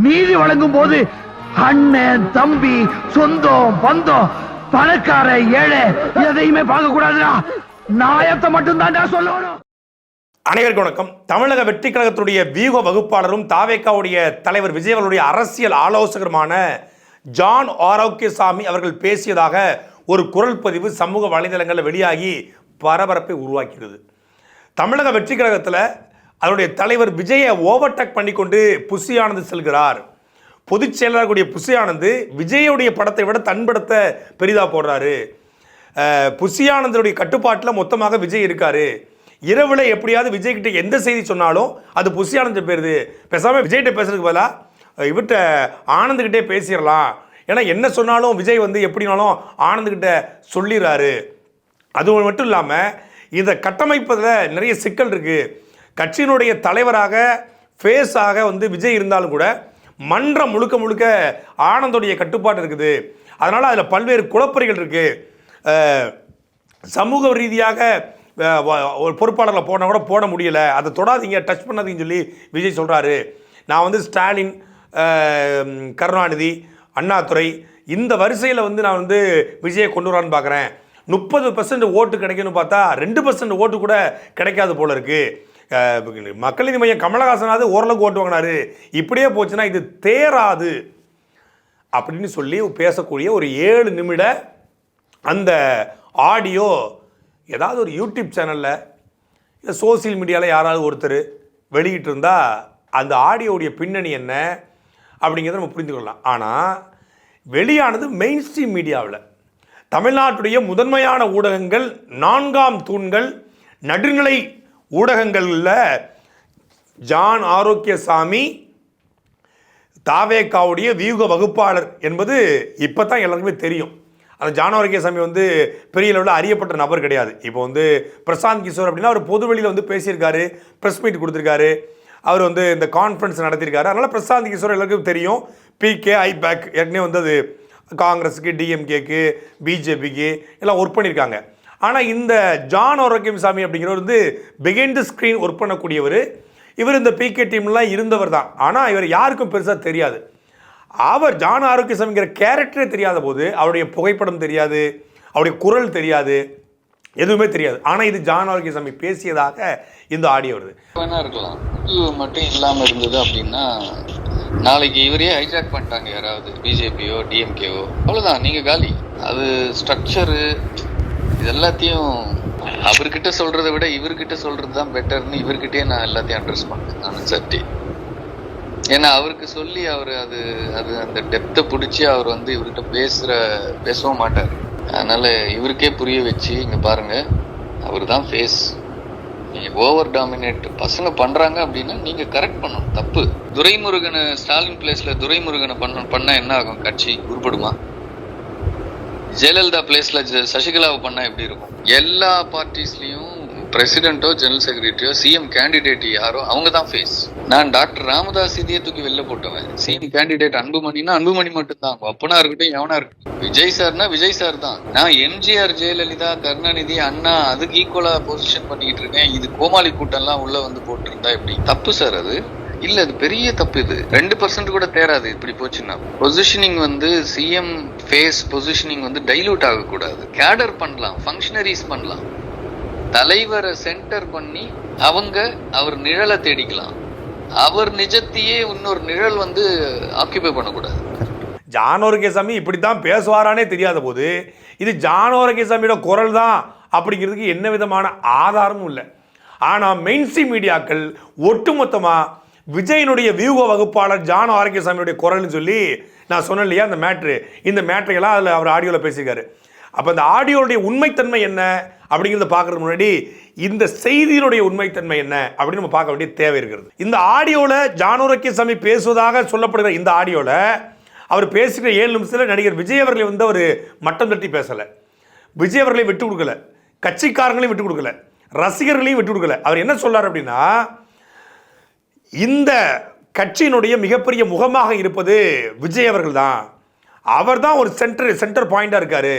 நீதி வழங்கும் போது அண்ணன் தம்பி சொந்தம் பந்தம் பணக்கார ஏழை எதையுமே பார்க்க கூடாதுடா. நாயத்தை மட்டும் தான் சொல்லணும். அனைவருக்கும் வணக்கம். தமிழக வெற்றி கழகத்துடைய வியூக வகுப்பாளரும் தாவேக்காவுடைய தலைவர் விஜய் அவர்களுடைய அரசியல் ஆலோசகருமான ஜான் ஆரோக்கியசாமி அவர்கள் பேசியதாக ஒரு குரல் பதிவு சமூக வலைதளங்களில் வெளியாகி பரபரப்பை உருவாக்கிறது. தமிழக வெற்றி கழகத்தில் அதனுடைய தலைவர் விஜயை ஓவர்டேக் பண்ணி கொண்டு புசி ஆனந்த் செல்கிறார். பொதுச் செயலாளர் கூடிய புசி ஆனந்த் விஜயுடைய படத்தை விட தன் படத்தை பெரிதாக போடுறாரு. புசி ஆனந்தனுடைய கட்டுப்பாட்டில் மொத்தமாக விஜய் இருக்காரு. இரவில் எப்படியாவது விஜய்கிட்ட எந்த செய்தி சொன்னாலும் அது புசி ஆனந்த் பேருது. பேசாமல் விஜய்கிட்ட பேசுறதுக்கு பதிலாக இவர்கிட்ட ஆனந்துக்கிட்டே பேசிடலாம். ஏன்னா என்ன சொன்னாலும் விஜய் எப்படினாலும் ஆனந்துக்கிட்ட சொல்லிடுறாரு. அது மட்டும் இல்லாமல் இதை கட்டமைப்பதில் நிறைய சிக்கல் இருக்குது. கட்சியினுடைய தலைவராக ஃபேஸாக விஜய் இருந்தாலும் கூட மன்றம் முழுக்க முழுக்க ஆனந்தோடைய கட்டுப்பாடு இருக்குது. அதனால் அதில் பல்வேறு குழப்பறிகள் இருக்குது. சமூக ரீதியாக ஒரு பொறுப்பாளரில் போனால் கூட போட முடியலை, அதை தொடாதீங்க, டச் பண்ணாதீங்கன்னு சொல்லி விஜய் சொல்கிறாரு. நான் ஸ்டாலின், கருணாநிதி, அண்ணாதுரை இந்த வரிசையில் நான் விஜயை கொண்டு வரான்னு பார்க்குறேன். 30% ஓட்டு கிடைக்குன்னு பார்த்தா 2% ஓட்டு கூட கிடைக்காது போல இருக்குது. மக்கள் நீதி மையம் கமலஹாசனாவது ஓரளவுக்கு ஓட்டு வாங்கினாரு. இப்படியே போச்சுன்னா இது தேராது அப்படின்னு சொல்லி பேசக்கூடிய ஒரு 7 நிமிட அந்த ஆடியோ ஏதாவது ஒரு யூடியூப் சேனலில் இல்லை சோசியல் மீடியாவில் யாராவது ஒருத்தர் வெளியிட்டு இருந்தால் அந்த ஆடியோடைய பின்னணி என்ன அப்படிங்கிறத நம்ம புரிந்து கொள்ளலாம். ஆனால் வெளியானது மெயின் ஸ்ட்ரீம் மீடியாவில் தமிழ்நாட்டுடைய முதன்மையான ஊடகங்கள், 4ஆம் தூண்கள், நடுநிலை ஊடகங்களில் ஜான் ஆரோக்கியசாமி தாவேக்காவுடைய வியூக வகுப்பாளர் என்பது இப்போ தான் எல்லாருக்குமே தெரியும். அந்த ஜான் ஆரோக்கியசாமி பெரிய லெவலில் அறியப்பட்ட நபர் கிடையாது. இப்போ பிரசாந்த் கிஷோர் அப்படின்னா அவர் பொதுவெளியில் பேசியிருக்காரு, ப்ரெஸ் மீட் கொடுத்துருக்காரு, அவர் இந்த கான்ஃபரன்ஸ் நடத்தியிருக்காரு. அதனால் பிரசாந்த் கிஷோர் எல்லாருக்கும் தெரியும். பிகே, ஐபேக் ஏற்கனவே அது காங்கிரஸுக்கு, டிஎம்கேக்கு, பிஜேபிக்கு எல்லாம் ஒர்க் பண்ணியிருக்காங்க. ஆனால் இந்த ஜான் ஆரோக்கியசாமி அப்படிங்கிறவர் பிகைண்ட் தி ஸ்க்ரீன் ஒர்க் பண்ணக்கூடியவர். இவர் இந்த பிகே டீம்லாம் இருந்தவர் தான். ஆனால் இவர் யாருக்கும் பெருசாக தெரியாது. அவர் ஜான் ஆரோக்கியசாமிங்கிற கேரக்டரே தெரியாத போது அவருடைய புகைப்படம் தெரியாது, அவருடைய குரல் தெரியாது, எதுவுமே தெரியாது. ஆனால் இது ஜான் ஆரோக்கியசாமி பேசியதாக இந்த ஆடியோ வருது. வேணா இருக்கலாம், இது மட்டும் இல்லாமல் இருந்தது அப்படின்னா நாளைக்கு இவரே ஹைஜாக் பண்ணிட்டாங்க யாராவது, பிஜேபியோ டிஎம்கேவோ, அவ்வளோதான், நீங்கள் காலி. அது ஸ்ட்ரக்சரு இது எல்லாத்தையும் அவர்கிட்ட சொல்கிறத விட இவர்கிட்ட சொல்கிறது தான் பெட்டர்னு இவர்கிட்டயே நான் எல்லாத்தையும் அட்ரஸ் பண்ணேன் நான் சட்டி. ஏன்னா அவருக்கு சொல்லி அவர் அது அந்த டெப்த்தை பிடிச்சி அவர் இவர்கிட்ட பேசவும் மாட்டார். அதனால் இவருக்கே புரிய வச்சு, இங்கே பாருங்கள், அவர் தான் ஃபேஸ். நீங்கள் ஓவர் டாமினேட் பசங்க பண்ணுறாங்க அப்படின்னா நீங்கள் கரெக்ட் பண்ணணும். தப்பு. துரைமுருகனை ஸ்டாலின் பிளேஸில் துரைமுருகனை பண்ணால் என்ன ஆகும்? கட்சி உருப்படுமா? ஜெயலலிதா பிளேஸ்ல சசிகலாவை பண்ணா எப்படி இருக்கும்? எல்லா பார்ட்டிஸ்லயும் பிரசிடென்ட்டோ ஜெனரல் செக்ரட்டரியோ சிஎம் கேண்டிடேட் யாரோ அவங்க தான் ஃபேஸ். நான் டாக்டர் ராமதாஸ் இதையே தூக்கி வெளில போட்டவன். சிஎம் கேண்டிடேட் அன்புமணினா அன்புமணி மட்டும் தான், அப்பனா இருக்கட்டும் எவனா இருக்கட்டும். விஜய் சார்னா விஜய் சார் தான். நான் எம்ஜிஆர், ஜெயலலிதா, கருணாநிதி, அண்ணா அதுக்கு ஈக்குவலா பொசிஷன் பண்ணிக்கிட்டு இருக்கேன். இது கோமாளி கூட்டம்லாம் உள்ள போட்டிருந்தா எப்படி? தப்பு சார். அது இல்ல, அது பெரிய தப்பு. இது 2% கூட தேராது இப்படி போச்சுன்னா. Positioning CM face positioning dilute ஆகக்கூடாது. கேடர் பண்ணலாம், ஃபங்க்ஷனரிஸ் பண்ணலாம், தலைவரை சென்டர் பண்ணி அவர் நிழலை தேடிக்கலாம். அவர் நிஜத்தையே இன்னொரு நிழல் ஆக்கிபை பண்ணக்கூடாது. ஜான் ஆரோக்கியசாமி இப்படித்தான் பேசுவாரானே தெரியாத போது இது ஜான் ஆரோக்கியசாமியோட குரல் தான் அப்படிங்கிறதுக்கு என்ன விதமான ஆதாரமும் இல்லை. ஆனால் மெயின் ஸ்ட்ரீம் மீடியாக்கள் ஒட்டுமொத்தமாக விஜயனுடைய வியூக வகுப்பாளர் ஜான் ஆரோக்கியசாமியுடைய குரல்னு சொல்லி நான் சொன்னேன் இல்லையா அந்த மேட்ரு, இந்த மேட்ரையெல்லாம் அதில் அவர் ஆடியோவில் பேசியிருக்காரு. அப்போ அந்த ஆடியோடைய உண்மைத்தன்மை என்ன அப்படிங்கிறத பார்க்குறதுக்கு முன்னாடி இந்த செய்தியினுடைய உண்மைத்தன்மை என்ன அப்படின்னு நம்ம பார்க்க வேண்டிய தேவை இருக்கிறது. இந்த ஆடியோவில் ஜான் ஆரோக்கியசாமி பேசுவதாக சொல்லப்படுகிற இந்த ஆடியோவில் அவர் பேசுகிற 7 நிமிஷத்தில் நடிகர் விஜய் அவர்களை அவர் மட்டம் தட்டி பேசலை, விஜய் அவர்களை விட்டு கொடுக்கல, கட்சிக்காரங்களையும் விட்டு கொடுக்கல, ரசிகர்களையும் விட்டு கொடுக்கல. அவர் என்ன சொல்றார் அப்படின்னா, இந்த கட்சியினுடைய மிகப்பெரிய முகமாக இருப்பது விஜய் அவர்கள் தான், அவர் தான் ஒரு சென்டர் பாயிண்டாக இருக்கார்.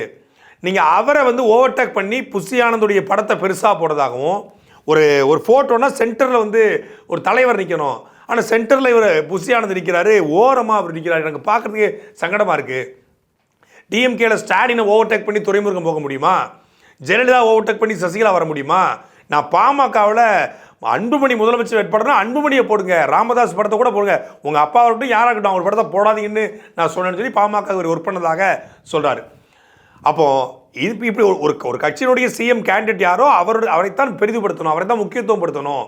நீங்கள் அவரை ஓவர்டேக் பண்ணி புசி ஆனந்துடைய படத்தை பெருசாக போடுறதாகவும், ஒரு ஃபோட்டோனா சென்டரில் ஒரு தலைவர் நிற்கணும், ஆனால் சென்டரில் இவர் புஷி ஆனந்த் நிற்கிறாரு, ஓரமாக அவர் நிற்கிறாரு. எனக்கு பார்க்குறதுக்கு சங்கடமாக இருக்குது. டிஎம்கேல ஸ்டாலினை ஓவர்டேக் பண்ணி துரைமுருகன் போக முடியுமா? ஜெயலலிதா ஓவர்டேக் பண்ணி சசிகலா வர முடியுமா? நான் பாமகவில் அன்புமணி முதலமைச்சர் வேட்பாளர்னா அன்புமணியை போடுங்க, ராமதாஸ் படத்தை கூட போடுங்க, உங்கள் அப்பா இருக்கட்டும் யாராகட்டும் அவங்க படத்தை போடாதீங்கன்னு நான் சொன்னேன்னு சொல்லி பாமக ஒரு ஒர்க் பண்ணதாக சொல்கிறாரு. அப்போது இது இப்படி ஒரு கட்சியினுடைய சிஎம் கேண்டிடேட் யாரோ அவரைத்தான் பெரிதுபடுத்தணும், அவரை தான் முக்கியத்துவம் படுத்தணும்.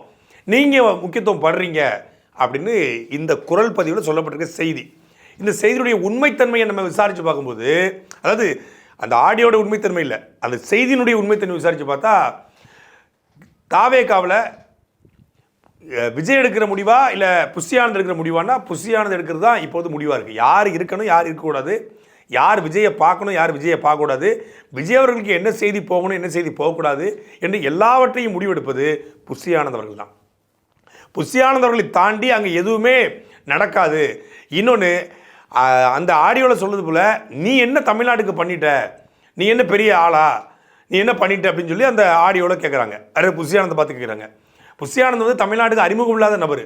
நீங்கள் முக்கியத்துவம் படுறீங்க அப்படின்னு இந்த குரல் பதிவில் சொல்லப்பட்டிருக்க செய்தி. இந்த செய்தியுடைய உண்மைத்தன்மையை நம்ம விசாரித்து பார்க்கும்போது, அதாவது அந்த ஆடியோட உண்மைத்தன்மை இல்லை, அந்த செய்தியினுடைய உண்மைத்தன்மை விசாரித்து பார்த்தா தாவேகாவில் விஜய் எடுக்கிற முடிவா இல்லை புஷி ஆனந்த் எடுக்கிற முடிவானா புஷி ஆனந்த் எடுக்கிறது தான் இப்போது முடிவாக இருக்குது. யார் இருக்கணும் யார் இருக்கக்கூடாது, யார் விஜயை பார்க்கணும் யார் விஜயை பார்க்கக்கூடாது, விஜய் அவர்களுக்கு என்ன செய்தி போகணும் என்ன செய்தி போகக்கூடாது என்று எல்லாவற்றையும் முடிவெடுப்பது புஷி ஆனந்த் அவர்கள் தான். புஷி ஆனந்த் அவர்களை தாண்டி அங்கே எதுவுமே நடக்காது. இன்னொன்று, அந்த ஆடியோவில் சொல்கிறது போல் நீ என்ன தமிழ்நாட்டுக்கு பண்ணிட்ட, நீ என்ன பெரிய ஆளா, நீ என்ன பண்ணிட்ட அப்படின்னு சொல்லி அந்த ஆடியோவில் கேட்குறாங்க. அது புஷி ஆனந்தை பார்த்து கேட்குறாங்க. புஷி ஆனந்த் வந்து தமிழ்நாட்டுக்கு அறிமுகம் இல்லாத நபர்.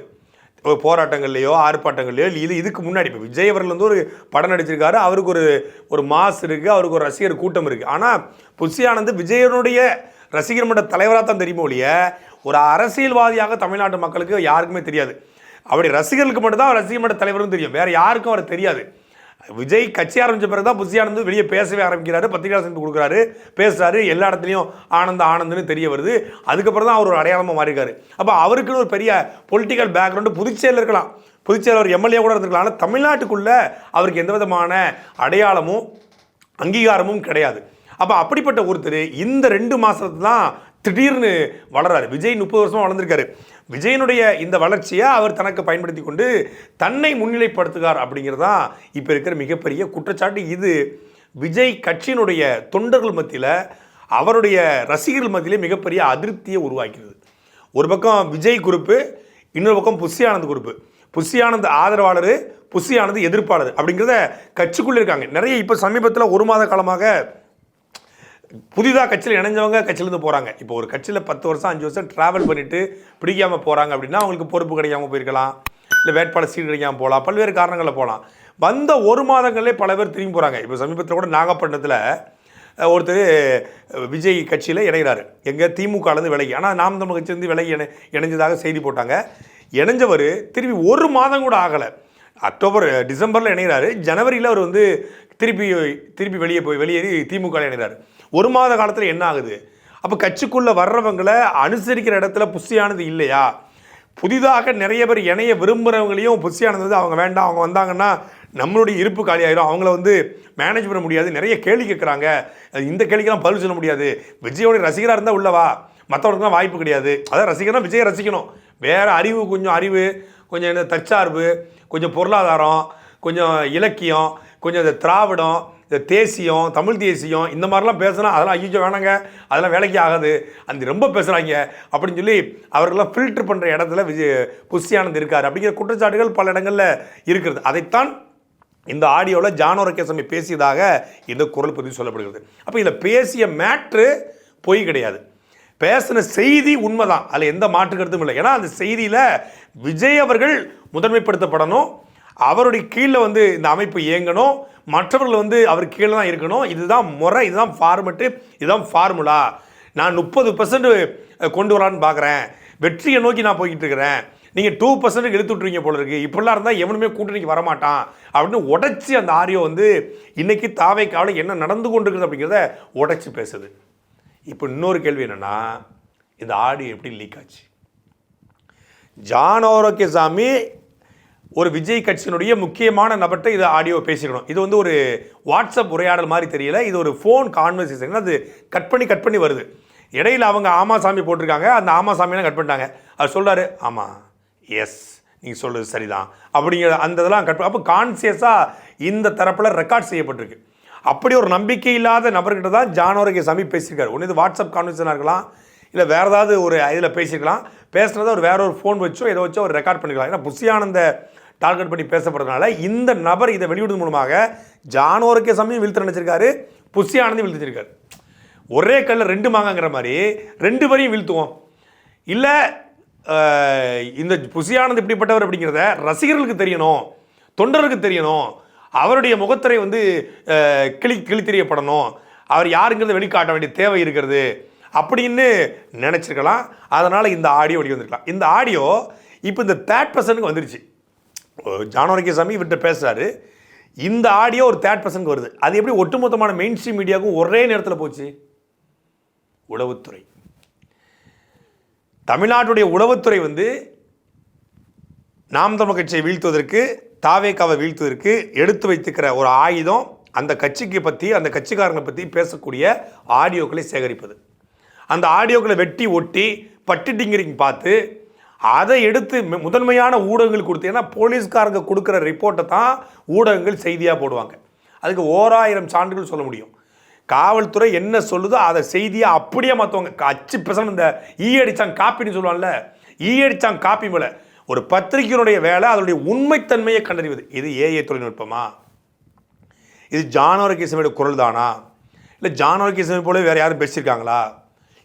போராட்டங்கள்லையோ ஆர்ப்பாட்டங்கள்லையோ இதுக்கு முன்னாடி இப்போ விஜய் அவர்கள் வந்து ஒரு படம் நடிச்சிருக்காரு, அவருக்கு ஒரு மாஸ் இருக்குது, அவருக்கு ஒரு ரசிகர் கூட்டம் இருக்குது. ஆனால் புஷி ஆனந்த் விஜயனுடைய ரசிகர் மன்ற தலைவராக தான் தெரியுமோ ஒழிய ஒரு அரசியல்வாதியாக தமிழ்நாட்டு மக்களுக்கு யாருக்குமே தெரியாது. அப்படி ரசிகர்களுக்கு மட்டும்தான் ரசிகர் மன்ற தலைவரும் தெரியும், வேறு யாருக்கும் அவர் தெரியாது. விஜய் கட்சி ஆரம்பித்த பிறகு தான் புஷி ஆனந்த் வெளியே பேசவே ஆரம்பிக்கிறாரு, பத்திரிகை சந்திப்பு கொடுக்குறாரு, பேசுகிறாரு, எல்லா இடத்துலையும் ஆனந்துன்னு தெரிய வருது. அதுக்கப்புறம் தான் அவர் ஒரு அடையாளமாக மாறியிருக்காரு. அப்போ அவருக்குன்னு ஒரு பெரிய பொலிட்டிக்கல் பேக்ரவுண்டு புதுச்சேரியில் இருக்கலாம், புதுச்சேரியில் அவர் எம்எல்ஏ கூட இருந்திருக்கலாம். ஆனால் தமிழ்நாட்டுக்குள்ளே அவருக்கு எந்த விதமான அடையாளமும் அங்கீகாரமும் கிடையாது. அப்போ அப்படிப்பட்ட ஒருத்தர் இந்த 2 மாதத்துல தான் திடீர்னு வளராரு. விஜய் 30 வருஷமாக வளர்ந்துருக்காரு. விஜயனுடைய இந்த வளர்ச்சியை அவர் தனக்கு பயன்படுத்தி கொண்டு தன்னை முன்னிலைப்படுத்துகிறார் அப்படிங்கிறது தான் இப்போ இருக்கிற மிகப்பெரிய குற்றச்சாட்டு. இது விஜய் கட்சியினுடைய தொண்டர்கள் மத்தியில், அவருடைய ரசிகர்கள் மத்தியிலே மிகப்பெரிய அதிருப்தியை உருவாக்கிறது. ஒரு பக்கம் விஜய் குரூப்பு, இன்னொரு பக்கம் Bussy Anand group. Bussy Anand ஆதரவாளர், புஷி ஆனந்த் எதிர்ப்பாளர் அப்படிங்கிறத கட்சிக்குள்ளே இருக்காங்க நிறைய. இப்போ சமீபத்தில் 1 மாத காலமாக புதிதாக கட்சியில் இணைஞ்சவங்க கட்சியிலேருந்து போகிறாங்க. இப்போ ஒரு கட்சியில் 10 வருஷம் 5 வருஷம் ட்ராவல் பண்ணிவிட்டு பிடிக்காமல் போகிறாங்க அப்படின்னா அவங்களுக்கு பொறுப்பு கிடைக்காமல் போயிருக்கலாம், இல்லை வேட்பாளர் சீட் கிடைக்காமல் போகலாம், பல்வேறு காரணங்களில் போகலாம். வந்த 1 மாதங்களே பல பேர் திரும்பி போகிறாங்க. இப்போ சமீபத்தில் கூட நாகப்பட்டினத்தில் ஒருத்தர் விஜய் கட்சியில் இணைகிறாரு, எங்கள் திமுகலேருந்து விலகி, ஆனால் நாம் தமிழ் கட்சியிலேருந்து விலகி இணைஞ்சதாக செய்தி போட்டாங்க. இணைஞ்சவர் திரும்பி 1 மாதம் கூட ஆகலை, டிசம்பரில் இணைகிறாரு, ஜனவரியில் அவர் வந்து திருப்பி வெளியேறி திமுக இணைகிறாரு. 1 மாத காலத்தில் என்ன ஆகுது? அப்போ கட்சிக்குள்ளே வர்றவங்களை அனுசரிக்கிற இடத்துல புஷி ஆனந்த் இல்லையா? புதிதாக நிறைய பேர் இணைய விரும்புகிறவங்களையும் புஷி ஆனந்த் வந்து அவங்க வேண்டாம், அவங்க வந்தாங்கன்னா நம்மளுடைய இருப்பு காலியாயிரும், அவங்கள வந்து மேனேஜ் பண்ண முடியாது, நிறைய கேள்வி கேட்குறாங்க, இந்த கேள்விக்கெல்லாம் பதில் சொல்ல முடியாது, விஜயோடைய ரசிகராக இருந்தால் உள்ளவா, மற்றவங்களுக்குலாம் வாய்ப்பு கிடையாது. அதான் ரசிகர்னா விஜயை ரசிக்கணும், வேறு அறிவு கொஞ்சம் இந்த தற்சார்பு, கொஞ்சம் பொருளாதாரம், கொஞ்சம் இலக்கியம், கொஞ்சம் இந்த திராவிடம், இந்த தேசியம், தமிழ் தேசியம், இந்த மாதிரிலாம் பேசினா அதெல்லாம் ஐயோ வேணாங்க, அதெல்லாம் வேலைக்கு ஆகாது, அந்த ரொம்ப பேசுகிறாங்க அப்படின்னு சொல்லி அவர்களெல்லாம் ஃபில்டர் பண்ணுற இடத்துல புஷி ஆனந்த் இருக்கார் அப்படிங்கிற குற்றச்சாட்டுகள் பல இடங்களில் இருக்கிறது. அதைத்தான் இந்த ஆடியோவில் ஜான் ஆரோக்கியசாமி பேசியதாக இந்த குரல் பதிவு சொல்லப்படுகிறது. அப்போ இதில் பேசிய மேட்ரு பொய் கிடையாது, பேசின செய்தி உண்மைதான், அதில் எந்த மாற்று கருத்தும் இல்லை. ஏன்னா அந்த செய்தியில் விஜய் அவர்கள் முதன்மைப்படுத்தப்படணும், அவருடைய கீழே வந்து இந்த அமைப்பு இயங்கணும், மற்றவர்கள் வந்து அவர் கீழே தான் இருக்கணும், இதுதான் முறை, இதுதான் ஃபார்மெட்டு, இதுதான் ஃபார்முலா. நான் 30% கொண்டு வரான்னு பார்க்குறேன், வெற்றியை நோக்கி நான் போய்கிட்டு இருக்கிறேன், நீங்கள் 2% இழுத்து விட்டுருவீங்க போல இருக்குது, இப்படிலாம் இருந்தால் எவனுமே கூட்டணிக்கு வரமாட்டான் அப்படின்னு உடைச்சி அந்த ஆடியோ வந்து இன்றைக்கி தாவேக்காவில் என்ன நடந்து கொண்டிருக்குது அப்படிங்கிறத உடைச்சி பேசுது. இப்போ இன்னொரு கேள்வி என்னென்னா, இந்த ஆடியோ எப்படி லீக் ஆச்சு? ஜான் ஆரோக்கியசாமி ஒரு விஜய் கட்சியினுடைய முக்கியமான நபர்கிட்ட இது ஆடியோ பேசிக்கணும். இது வந்து ஒரு வாட்ஸ்அப் உரையாடல் மாதிரி தெரியல, இது ஒரு ஃபோன் கான்வர்சேஷன், அது கட் பண்ணி வருது. இடையில் அவங்க ஆமாசாமி போட்டிருக்காங்க, அந்த ஆமாசாமியெல்லாம் கட் பண்ணிட்டாங்க. அவர் சொல்கிறாரு, ஆமாம் எஸ் நீங்கள் சொல்கிறது சரிதான் அப்படிங்கிற அந்த இதெல்லாம் கட். அப்போ கான்சியஸாக இந்த தரப்பில் ரெக்கார்ட் செய்யப்பட்டிருக்கு. அப்படி ஒரு நம்பிக்கை இல்லாத நபர்கிட்ட தான் ஜான் ஆரோக்கியசாமி பேசியிருக்காரு. ஒன்று இது வாட்ஸ்அப் கான்வர்சேஷனாக இருக்கலாம், இல்லை வேறு ஏதாவது ஒரு இதில் பேசியிருக்கலாம், பேசுனதை ஒரு வேற ஒரு ஃபோன் வச்சோ ஏதோ வச்சோ ஒரு ரெக்கார்ட் பண்ணிக்கலாம். ஏன்னா புஷி ஆனந்த டார்கெட் பண்ணி பேசப்படுறதுனால இந்த நபர் இதை வெளியிடுவது மூலமாக ஜான் ஆரோக்கியசாமியும் வீழ்த்து நினைச்சிருக்காரு, புஷி ஆனந்தையும் வீழ்த்திச்சிருக்காரு. ஒரே கல்ல 2 மாங்கங்கிற மாதிரி 2 பேரையும் வீழ்த்துவோம், இல்லை இந்த புசியானந்த் இப்படிப்பட்டவர் அப்படிங்கிறத ரசிகர்களுக்கு தெரியணும், தொண்டர்களுக்கு தெரியணும், அவருடைய முகத்திரை வந்து கிழித்தெறியப்படணும், அவர் யாருங்கிறத வெளிக்காட்ட வேண்டிய தேவை இருக்கிறது அப்படின்னு நினச்சிருக்கலாம். அதனால் இந்த ஆடியோ வெளிவந்திருக்கலாம். இந்த ஆடியோ இப்போ இந்த தேர்ட் பர்சனுக்கு வந்துருச்சு. ஜான் ஆரோக்கியசாமி இவர்கிட்ட பேசுகிறாரு, இந்த ஆடியோ ஒரு தேர்ட் பர்சனுக்கு வருது. அது எப்படி ஒட்டுமொத்தமான மெயின் ஸ்ட்ரீம் மீடியாவுக்கும் ஒரே நேரத்தில் போச்சு? உளவுத்துறை, தமிழ்நாட்டுடைய உளவுத்துறை வந்து நாம் தமிழர் கட்சியை வீழ்த்துவதற்கு, தாவேக்காவை வீழ்த்துவதற்கு எடுத்து வைத்துக்கிற ஒரு ஆயுதம் அந்த கட்சிக்கு பற்றி, அந்த கட்சிக்காரங்களை பற்றி பேசக்கூடிய ஆடியோக்களை சேகரிப்பது. அந்த ஆடியோக்களை வெட்டி ஒட்டி பட்டு டிங்கரிங் பார்த்து அதை எடுத்து முதன்மையான ஊடகங்கள் கொடுத்து, ஏன்னா போலீஸ்காரங்க கொடுக்குற ரிப்போர்ட்டை தான் ஊடகங்கள் செய்தியாக போடுவாங்க. அதுக்கு 1000 சான்றுகள் சொல்ல முடியும். காவல்துறை என்ன சொல்லுதோ அதை செய்தியாக அப்படியே மாற்றுவாங்க. அச்சு பெசம் இந்த அடிச்சாங்க காப்பின்னு சொல்லுவாங்கல்ல, அடிச்சாங்க காப்பி மேலே ஒரு பத்திரிகையினுடைய வேலை அதனுடைய உண்மைத்தன்மையை கண்டறிவது. இது ஏஐ தொழில்நுட்பமா? இது ஜான் ஆரோக்கியசாமியோட குரல் தானா? இல்லை ஜான் ஆரோக்கியசாமி போல வேறு யாரும் பேசியிருக்காங்களா?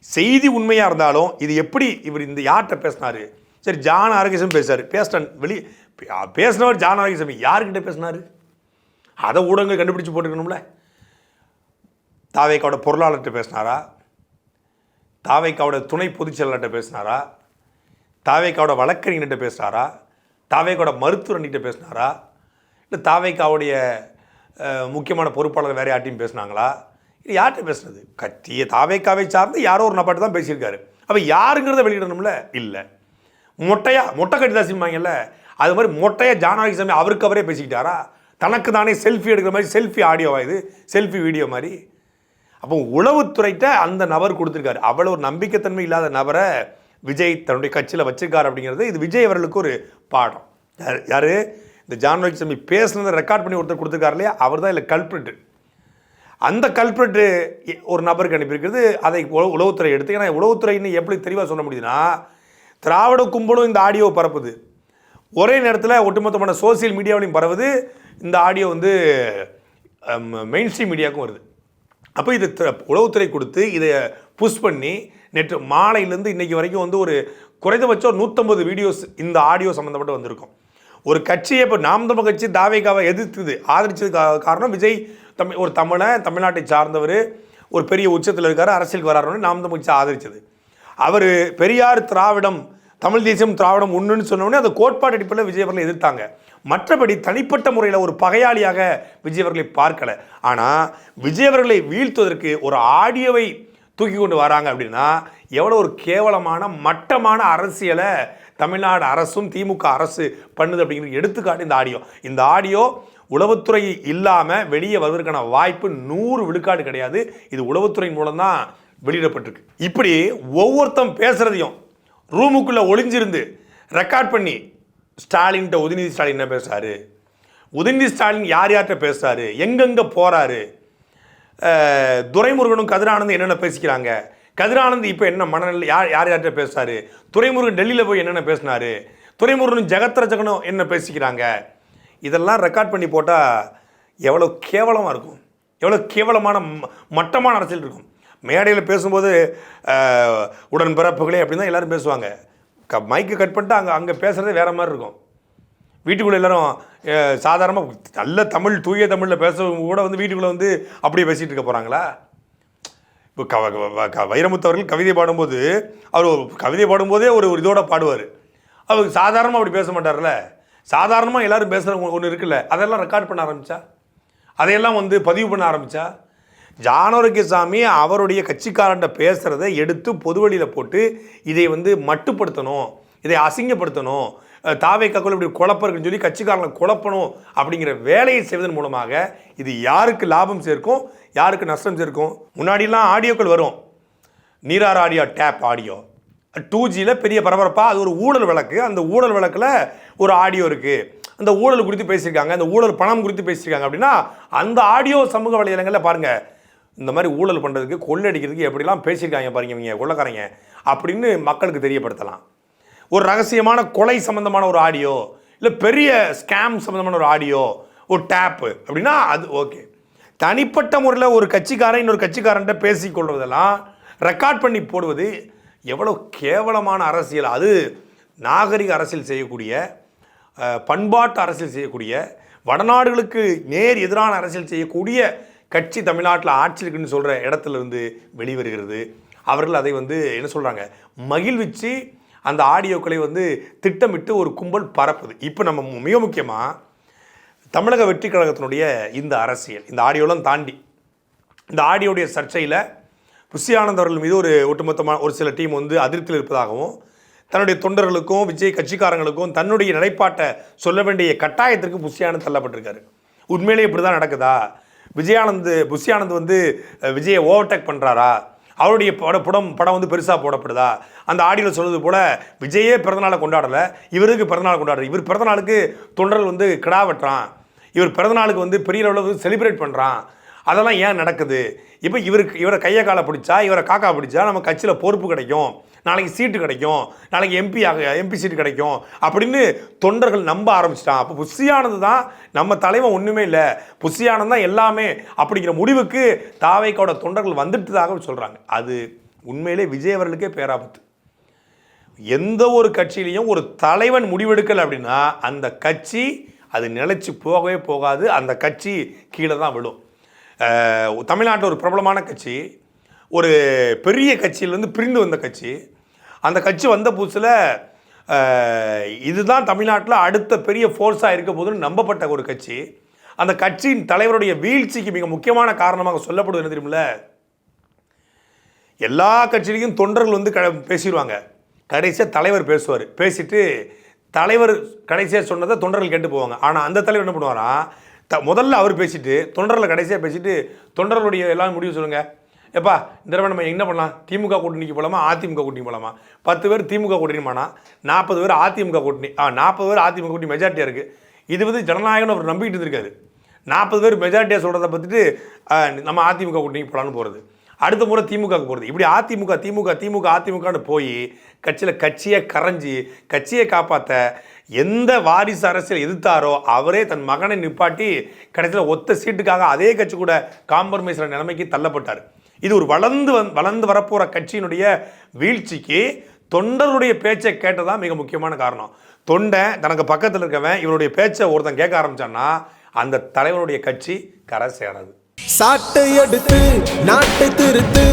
செய்தி உண்மையாக இருந்தாலும் இது எப்படி இவர் இந்த யார்கிட்ட பேசினார்? சரி, ஜான் ஆரோக்கியசாமி பேசுறாரு, பேசினவர் ஜான் ஆரோக்கியசாமி யாருக்கிட்ட பேசினார்? அதை ஊடகங்கள் கண்டுபிடிச்சு போட்டுக்கணும்ல. தாவேக்காவோட பொருளாளர்கிட்ட பேசினாரா? தாவேக்காவோட துணை பொதுச் செயலாளர்கிட்ட பேசினாரா? தாவேக்காவோட வழக்கறிஞர்கிட்ட பேசினாரா? தாவேக்காவோட மருத்துவர்கிட்ட பேசினாரா? இல்லை தாவேக்காவுடைய முக்கியமான பொறுப்பாளர் வேறு யார்ட்டையும் பேசினாங்களா? இது யார்கிட்ட பேசுனது? கட்சியை தாவேக்காவை சார்ந்து யாரோ ஒரு நபர்கிட்ட தான் பேசியிருக்காரு. அப்போ யாருங்கிறத வெளியிடணும்ல. இல்லை, மொட்டை கட்டிதாசிம்பாங்கல்ல, அது மாதிரி மொட்டையாக ஜான் ஆரோக்கியசாமி அவருக்கு அவரே பேசிக்கிட்டாரா? தனக்கு தானே செல்ஃபி எடுக்கிற மாதிரி செல்ஃபி ஆடியோவா இது? செல்ஃபி வீடியோ மாதிரி. அப்போ உளவுத்துறைகிட்ட அந்த நபர் கொடுத்துருக்காரு. அவ்வளோ ஒரு நம்பிக்கைத்தன்மை இல்லாத நபரை விஜய் தன்னுடைய கட்சியில் வச்சிருக்காரு அப்படிங்கிறது இது விஜய் அவர்களுக்கு ஒரு பாடம். யார்? இந்த ஜான் ஆரோக்கியசாமி பேசுனதை ரெக்கார்ட் பண்ணி ஒருத்தர் கொடுத்துருக்காரு இல்லையா, அவர் தான் இல்லை கல்பிரிட்டு. அந்த கல்பிரிட்டு ஒரு நபருக்கு அனுப்பியிருக்கிறது. அதை உளவுத்துறை எடுத்து, ஏன்னா உளவுத்துறைன்னு எப்படி தெளிவாக சொல்ல முடியுதுன்னா, திராவிட கும்பலும் இந்த ஆடியோவை பரப்புது, ஒரே நேரத்தில் ஒட்டுமொத்தமான சோசியல் மீடியாவிலையும் பரவுது. இந்த ஆடியோ வந்து மெயின் ஸ்ட்ரீம் மீடியாவுக்கும் வருது. அப்போ இது உளவுத்துறை கொடுத்து இதை புஷ் பண்ணி நேற்று மாலையிலேருந்து இன்றைக்கி வரைக்கும் வந்து ஒரு குறைந்தபட்சம் 150 வீடியோஸ் இந்த ஆடியோ சம்மந்தப்பட்டு வந்திருக்கும். ஒரு கட்சியை இப்போ நாம் தமிழர் கட்சி தாவேக்காவை எதிர்த்துது, ஆதரிச்சது காரணம் விஜய் ஒரு தமிழ்நாட்டை சார்ந்தவர், ஒரு பெரிய உச்சத்தில் இருக்கார், அரசியலுக்கு வராருன்னு நாம் தமிழர் கட்சி ஆதரிச்சது. அவர் பெரியார் திராவிடம், தமிழ் தேசியம் திராவிடம் ஒன்றுன்னு சொன்னோடனே அந்த கோட்பாடு அடிப்படையில் விஜய் அவர்களை எதிர்த்தாங்க. மற்றபடி தனிப்பட்ட முறையில் ஒரு பகையாளியாக விஜய் அவர்களை பார்க்கலை. ஆனால் விஜய் அவர்களை வீழ்த்துவதற்கு ஒரு ஆடியோவை தூக்கி கொண்டு வராங்க அப்படின்னா எவ்வளோ ஒரு கேவலமான மட்டமான அரசியலை தமிழ்நாடு அரசும் திமுக அரசு பண்ணுது அப்படிங்கிறது எடுத்துக்காட்டு இந்த ஆடியோ. இந்த ஆடியோ உளவுத்துறை இல்லாமல் வெளியே வருவதற்கான வாய்ப்பு 100 விழுக்காடு கிடையாது. இது உளவுத்துறையின் மூலம்தான் வெளியிடப்பட்டிருக்கு. இப்படி ஒவ்வொருத்தம் பேசுகிறதையும் ரூமுக்குள்ளே ஒளிஞ்சிருந்து ரெக்கார்ட் பண்ணி ஸ்டாலின்கிட்ட உதயநிதி ஸ்டாலின் என்ன பேசுகிறாரு, உதயநிதி ஸ்டாலின் யார் யார்கிட்ட பேசுகிறாரு, எங்கெங்கே போகிறாரு, துரைமுருகனும் கதிரானந்தும் என்னென்ன பேசிக்கிறாங்க, கதிரானந்த் இப்போ என்ன மனநிலை, யார்கிட்ட பேசுகிறாரு, துரைமுருகன் டெல்லியில் போய் என்னென்ன பேசினாரு, துரைமுருகனும் ஜெகத்ரஜகனும் என்ன பேசிக்கிறாங்க, இதெல்லாம் ரெக்கார்ட் பண்ணி போட்டால் எவ்வளோ கேவலமாக இருக்கும், எவ்வளோ கேவலமான மட்டமான அரசியல் இருக்கும். மேடையில் பேசும்போது உடன்பிறப்புகளே அப்படின்னு தான் எல்லோரும் பேசுவாங்க. மைக்கு கட் பண்ணிட்டு அங்கே பேசுகிறதே வேறு மாதிரி இருக்கும். வீட்டுக்குள்ளே எல்லோரும் சாதாரணமாக நல்ல தமிழ் தூய தமிழில் பேசுறவங்க கூட வந்து வீட்டுக்குள்ளே வந்து அப்படியே பேசிகிட்டு இருக்க போகிறாங்களா? இப்போ வைரமுத்து அவர்கள் கவிதை பாடும்போது அவர் கவிதை பாடும்போதே ஒரு இதோட பாடுவார். அவர் சாதாரணமாக அப்படி பேச மாட்டார்ல. சாதாரணமாக எல்லோரும் பேசுகிறவங்க ஒன்று இருக்குல்ல, அதெல்லாம் ரெக்கார்ட் பண்ண ஆரம்பித்தா, அதையெல்லாம் வந்து பதிவு பண்ண ஆரம்பித்தா, ஜான் ஆரோக்கியசாமி அவருடைய கட்சிக்காரன்ட்ட பேசுகிறத எடுத்து பொதுவெளியில் போட்டு இதை வந்து மட்டுப்படுத்தணும், இதை அசிங்கப்படுத்தணும், தாவேக்காக்குள்ள இப்படி குழப்பருக்குன்னு சொல்லி கட்சிக்காரங்களை குழப்பணும் அப்படிங்கிற வேலையை செய்வதன் மூலமாக இது யாருக்கு லாபம் சேர்க்கும், யாருக்கு நஷ்டம் சேர்க்கும்? முன்னாடிலாம் ஆடியோக்கள் வரும், நீரார் ஆடியோ, டேப் ஆடியோ, 2Gயில் பெரிய பரபரப்பாக அது ஒரு ஊழல் வழக்கு. அந்த ஊழல் வழக்கில் ஒரு ஆடியோ இருக்குது, அந்த ஊழல் குறித்து பேசியிருக்காங்க, அந்த ஊழல் பணம் குறித்து பேசியிருக்காங்க அப்படின்னா அந்த ஆடியோ சமூக வலைதளங்களில் பாருங்கள், இந்த மாதிரி ஊழல் பண்ணுறதுக்கு கொள்ளடிக்கிறதுக்கு எப்படிலாம் பேசியிருக்காங்க பாருங்க இவங்க கொள்ளக்காரங்க அப்படின்னு மக்களுக்கு தெரியப்படுத்தலாம். ஒரு ரகசியமான கொலை சம்மந்தமான ஒரு ஆடியோ, இல்லை பெரிய ஸ்கேம் சம்மந்தமான ஒரு ஆடியோ, ஒரு டேப்பு அப்படின்னா அது ஓகே. தனிப்பட்ட முறையில் ஒரு கட்சிக்காரன் இன்னொரு கட்சிக்காரன்ட்ட பேசிக்கொள்வதெல்லாம் ரெக்கார்ட் பண்ணி போடுவது எவ்வளோ கேவலமான அரசியல். அது நாகரிக அரசியல் செய்யக்கூடிய, பண்பாட்டு அரசியல் செய்யக்கூடிய, வடநாடுகளுக்கு நேர் எதிரான அரசியல் செய்யக்கூடிய கட்சி தமிழ்நாட்டில் ஆட்சி இருக்குன்னு சொல்கிற இடத்துல இருந்து வெளிவருகிறது. அவர்கள் அதை என்ன சொல்கிறாங்க, மகிழ்விச்சு அந்த ஆடியோக்களை திட்டமிட்டு ஒரு கும்பல் பரப்புது. இப்போ நம்ம மிக முக்கியமாக தமிழக வெற்றி கழகத்தினுடைய இந்த அரசியல், இந்த ஆடியோலாம் தாண்டி இந்த ஆடியோடைய சர்ச்சையில் புஷி ஆனந்த் அவர்கள் மீது ஒரு ஒட்டுமொத்தமான ஒரு சில டீம் அதிருப்தியில் இருப்பதாகவும், தன்னுடைய தொண்டர்களுக்கும் விஜய் கட்சிக்காரங்களுக்கும் தன்னுடைய நிலைப்பாட்டை சொல்ல வேண்டிய கட்டாயத்திற்கு புஷி ஆனந்த் தள்ளப்பட்டிருக்காரு. உண்மையிலே இப்படி தான் நடக்குதா? புஷி ஆனந்த் விஜயை ஓவர்டேக் பண்ணுறாரா? அவருடைய படம் பெருசாக போடப்படுதா? அந்த ஆடியோவில் சொல்வது போல் விஜயே பிறந்தநாளை கொண்டாடலை, இவருக்கு பிறந்தநாள் கொண்டாடுற, இவர் பிறந்தநாளுக்கு தொண்டர்கள் கிடா வெட்டுறான், இவர் பிறந்தநாளுக்கு பெரிய அளவில் செலிப்ரேட் பண்ணுறான், அதெல்லாம் ஏன் நடக்குது? இப்போ இவரை கையை காலை பிடிச்சா, இவரை காக்கா பிடிச்சா நம்ம கட்சியில் பொறுப்பு கிடைக்கும், நாளைக்கு சீட்டு கிடைக்கும், நாளைக்கு எம்பி சீட்டு கிடைக்கும் அப்படின்னு தொண்டர்கள் நம்ப ஆரம்பிச்சிட்டான். அப்போ புஷி ஆனந்த் தான் நம்ம தலைவன், ஒன்றுமே இல்லை, புஷி ஆனந்த் தான் எல்லாமே அப்படிங்கிற முடிவுக்கு தாவேக்காவோட தொண்டர்கள் வந்துட்டதாக சொல்கிறாங்க. அது உண்மையிலே விஜய் அவர்களுக்கே பேராபத்து. எந்த ஒரு கட்சியிலையும் ஒரு தலைவன் முடிவெடுக்கலை அப்படின்னா அந்த கட்சி அது நிலைச்சு போகவே போகாது, அந்த கட்சி கீழே தான் விடும். தமிழ்நாட்டில் ஒரு பிரபலமான கட்சி, ஒரு பெரிய கட்சியிலேருந்து பிரிந்து வந்த கட்சி, அந்த கட்சி வந்த புதுசில் இதுதான் தமிழ்நாட்டில் அடுத்த பெரிய ஃபோர்ஸாக இருக்க போதுன்னு நம்பப்பட்ட ஒரு கட்சி. அந்த கட்சியின் தலைவருடைய வீழ்ச்சிக்கு மிக முக்கியமான காரணமாக சொல்லப்படுவது என்ன தெரியுமில்ல? எல்லா கட்சியிலையும் தொண்டர்கள் பேசிடுவாங்க, கடைசியாக தலைவர் பேசுவார், பேசிட்டு தலைவர் கடைசியாக சொன்னதை தொண்டர்கள் கேட்டு போவாங்க. ஆனால் அந்த தலைவர் என்ன பண்ணுவாராம், முதல்ல அவர் பேசிட்டு தொண்டர்களை கடைசியாக பேசிட்டு தொண்டர்களுடைய எல்லாம் முடிவு சொல்லுங்கள், எப்பா இந்த தடவை நம்ம என்ன பண்ணலாம், திமுக கூட்டணிக்கு போகலாமா அதிமுக கூட்டணிக்கு போகலாமா, 10 பேர் திமுக கூட்டணிமானா 40 பேர் அதிமுக கூட்டணி, 40 பேர் அதிமுக கூட்டணி மெஜாரிட்டியாக இருக்குது. இது ஜனநாயகம்னு அவர் நம்பிக்கிட்டு இருந்திருக்காரு. 40 பேர் மெஜாரிட்டியாக சொல்கிறத பற்றிட்டு நம்ம அதிமுக கூட்டணிக்கு போகலான்னு போகிறது, அடுத்த முறை திமுகவுக்கு போகிறது, இப்படி அதிமுகன்னு போய் கட்சியை கரைஞ்சி கட்சியை காப்பாற்ற எந்த வாரிசு அரசியல் எதிர்த்தாரோ அவரே தன் மகனை நிப்பாட்டி கடைசியில் ஒத்த சீட்டுக்காக அதே கட்சி கூட காம்ப்ரமைஸ் நிலைமைக்கு தள்ளப்பட்டார். இது ஒரு வளர்ந்து வரப்போகிற கட்சியினுடைய வீழ்ச்சிக்கு தொண்டருடைய பேச்சை கேட்டதான் மிக முக்கியமான காரணம். தொண்டை தனக்கு பக்கத்தில் இருக்கவன் இவருடைய பேச்சை ஒருத்தன் கேட்க ஆரம்பிச்சான்னா அந்த தலைவருடைய கட்சி கரை சேராது. சாட்டை எடுத்து நாட்டை திருத்து